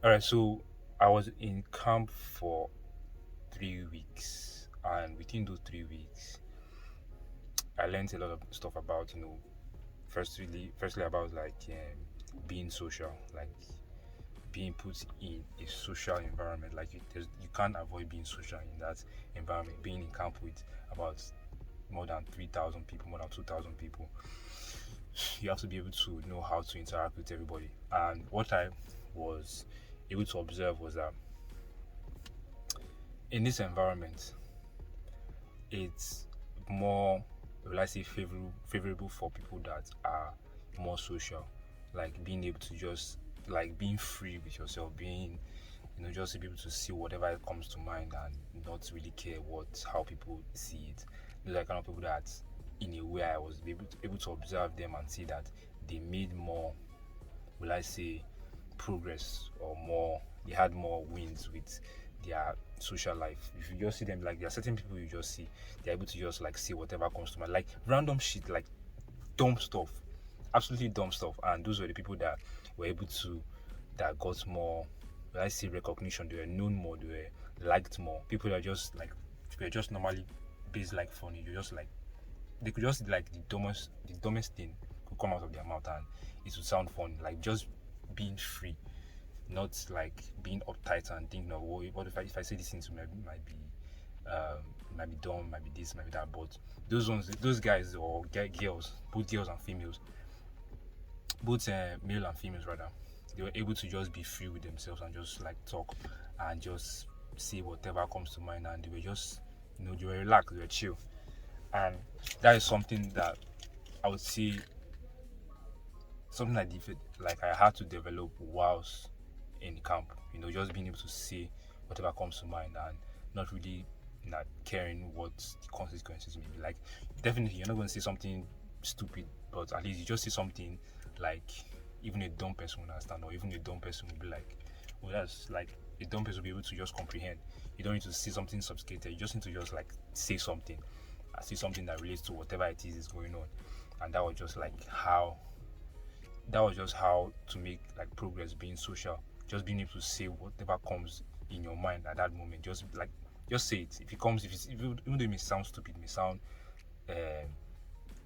All right, so I was in camp for 3 weeks, and within those 3 weeks, I learned a lot of stuff about firstly about being social, like being put in a social environment. Like you can't avoid being social in that environment. Being in camp with about more than 3,000 people, more than 2,000 people, you have to be able to know how to interact with everybody. And what I was able to observe was that in this environment, it's more, will I say, favorable for people that are more social, like being able to just like being free with yourself, being just to be able to see whatever comes to mind and not really care what how people see it. Those are the kind of people that, in a way, I was able to observe them and see that they made more, will I say, progress, or more, they had more wins with their social life. If you just see them, like there are certain people you just see, they're able to just like see whatever comes to mind, like random shit, like dumb stuff, absolutely dumb stuff. And those were the people that were able to, that got more, will I say, recognition. They were known more, they were liked more. People that just like were just normally based like funny. You just like they could just like the dumbest thing could come out of their mouth and it would sound fun. Like just being free, not like being uptight and thinking of, oh, what if I say these things um, might be dumb, might be this, might be that. But those guys or girls, both girls and females, both male and females rather, they were able to just be free with themselves and just like talk and just say whatever comes to mind, and they were just, they were relaxed, they were chill. And that is something that I would say, something like I had to develop whilst in camp. Just being able to say whatever comes to mind and not really not caring what the consequences may be. Like, definitely you're not going to say something stupid, but at least you just say something like even a dumb person will understand, or even a dumb person will be like, well, that's like a dumb person will be able to just comprehend. You don't need to say something sophisticated. You just need to just like say something, say something that relates to whatever it is going on. And that was just how to make like progress being social. Just being able to say whatever comes in your mind at that moment. Just say it. If it comes, if even though it may sound stupid, it may sound um,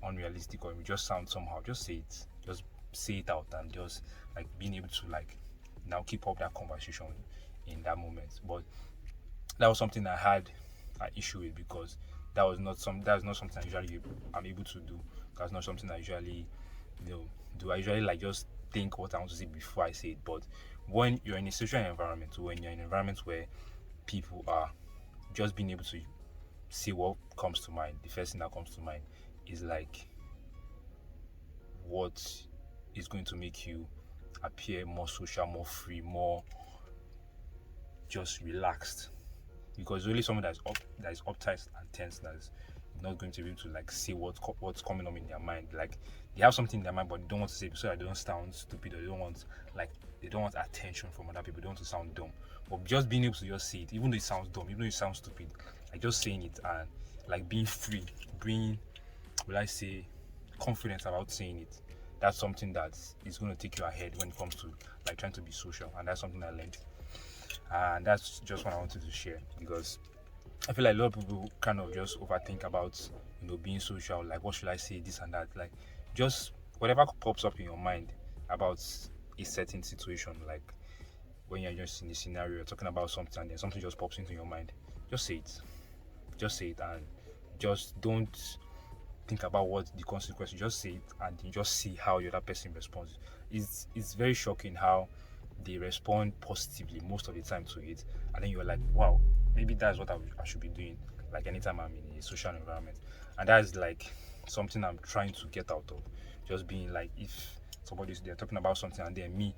unrealistic, or it may just sound somehow, just say it. Just say it out, and just like being able to like now keep up that conversation in that moment. But that was something I had an issue with, because that's not something I usually I'm able to do. That's not something I usually do. I usually like just think what I want to say before I say it. But when you're in a social environment, when you're in an environment where people are, just being able to say what comes to mind, the first thing that comes to mind is like what is going to make you appear more social, more free, more just relaxed. Because really someone that is uptight and tense, that's not going to be able to like say what's coming up in their mind. Like, they have something in their mind, but they don't want to say it so that they don't sound stupid, or like they don't want attention from other people. They don't want to sound dumb. But just being able to just say it, even though it sounds dumb, even though it sounds stupid, like just saying it and like being free, being, will I say, confident about saying it. That's something that is going to take you ahead when it comes to like trying to be social, and that's something I learned. And that's just what I wanted to share, because I feel like a lot of people kind of just overthink about being social, like what should I say, this and that. Like, just whatever pops up in your mind about a certain situation, like when you're just in a scenario, you're talking about something, and then something just pops into your mind, just say it. Just say it, and just don't think about what the consequence. You just say it, and you just see how the other person responds. It's very shocking how they respond positively most of the time to it, and then you're like, wow, maybe that's what I should be doing. Like anytime I'm in a social environment, and that's like something I'm trying to get out of. Just being like, if somebody's they're talking about something, and then me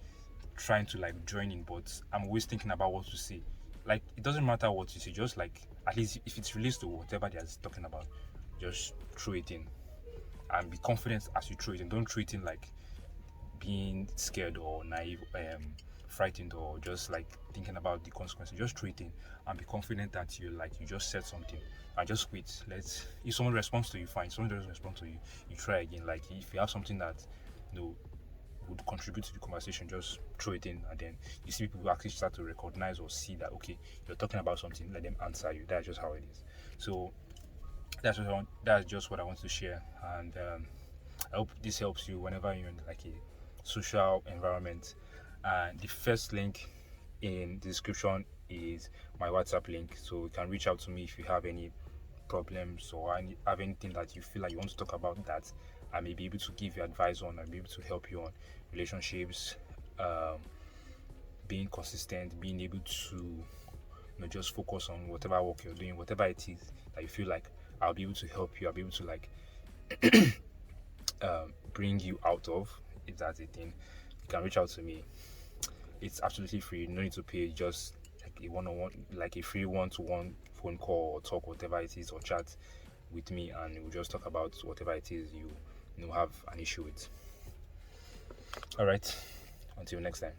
trying to like join in, but I'm always thinking about what to say. Like, it doesn't matter what you say, just like at least if it relates to whatever they're talking about, just throw it in and be confident as you throw it in. Don't throw it in like being scared or naive, frightened, or just like thinking about the consequences. Just throw it in and be confident that you just said something, and just wait. If someone responds to you, fine. If someone doesn't respond to you, you try again. Like, if you have something that you know would contribute to the conversation, just throw it in, and then you see people who actually start to recognize or see that okay, you're talking about something, let them answer you. That's just how it is. So that's just what I want to share, and I hope this helps you whenever you're in like a social environment. And the first link in the description is my WhatsApp link, so you can reach out to me if you have any problems or have anything that you feel like you want to talk about that I may be able to give you advice on. I'll be able to help you on relationships, um, being consistent, being able to just focus on whatever work you're doing, whatever it is that you feel like I'll be able to help you. I'll be able to like bring you out of. If that's a thing, you can reach out to me. It's absolutely free. No need to pay. Just like a one-on-one, like a free one-to-one phone call or talk, whatever it is, or chat with me, and we'll just talk about whatever it is you have an issue with. All right. Until next time.